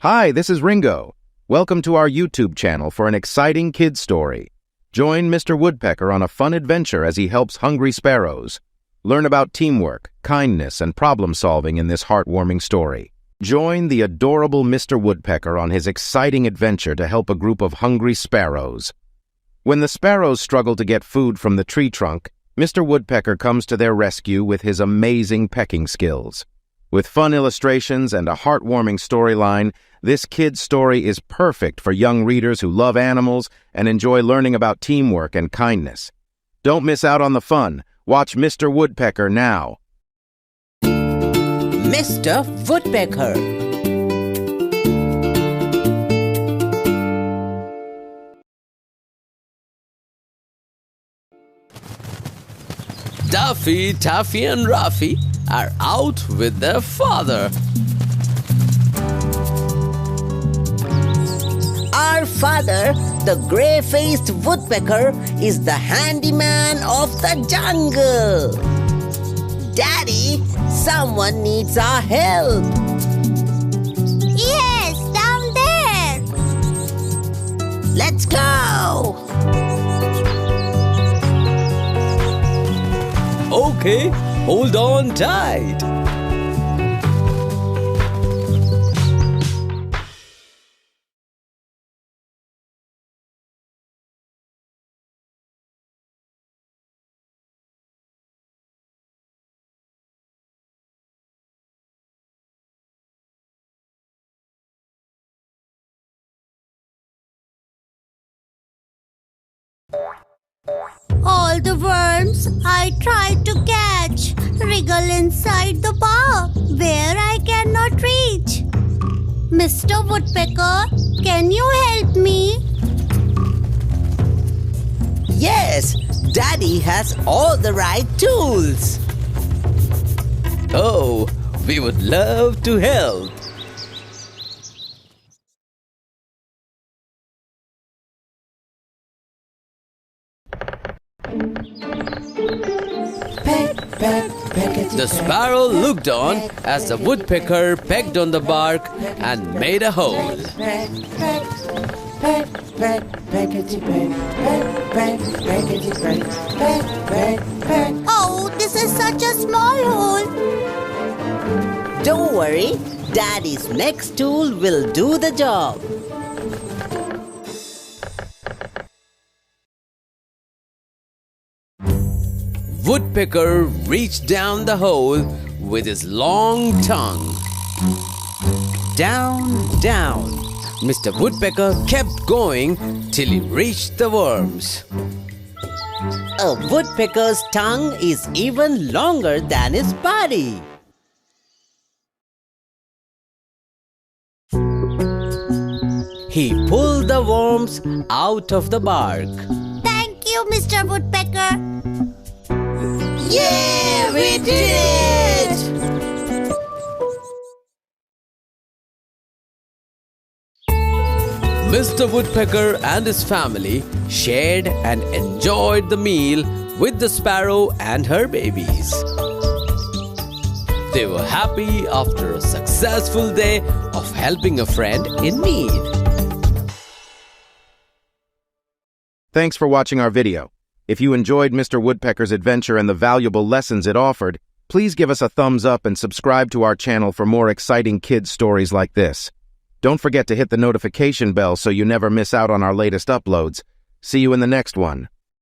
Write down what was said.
Hi, this is Ringo. Welcome to our YouTube channel for an exciting kid story. Join Mr. Woodpecker on a fun adventure as he helps hungry sparrows. Learn about teamwork, kindness, and problem-solving in this heartwarming story. Join the adorable Mr. Woodpecker on his exciting adventure to help a group of hungry sparrows. When the sparrows struggle to get food from the tree trunk, Mr. Woodpecker comes to their rescue with his amazing pecking skills. With fun illustrations and a heartwarming storyline, this kid's story is perfect for young readers who love animals and enjoy learning about teamwork and kindness. Don't miss out on the fun. Watch Mr. Woodpecker now. Mr. Woodpecker. Duffy, Taffy, and Ruffy are out with their father. Our father, the grey-faced woodpecker, is the handyman of the jungle. Daddy, someone needs our help. Yes, down there. Let's go. Okay, hold on tight. All the worms I tried to catch wriggle inside the bar where I cannot reach. Mr. Woodpecker, can you help me? Yes, Daddy has all the right tools. Oh, we would love to help. The sparrow looked on as the woodpecker pecked on the bark and made a hole. Oh, this is such a small hole. Don't worry, Daddy's next tool will do the job. Woodpecker reached down the hole with his long tongue. Down, down. Mr. Woodpecker kept going till he reached the worms. A woodpecker's tongue is even longer than his body. He pulled the worms out of the bark. Thank you, Mr. Woodpecker. Yeah, we did it! Mr. Woodpecker and his family shared and enjoyed the meal with the sparrow and her babies. They were happy after a successful day of helping a friend in need. Thanks for watching our video. If you enjoyed Mr. Woodpecker's adventure and the valuable lessons it offered, please give us a thumbs up and subscribe to our channel for more exciting kids' stories like this. Don't forget to hit the notification bell so you never miss out on our latest uploads. See you in the next one.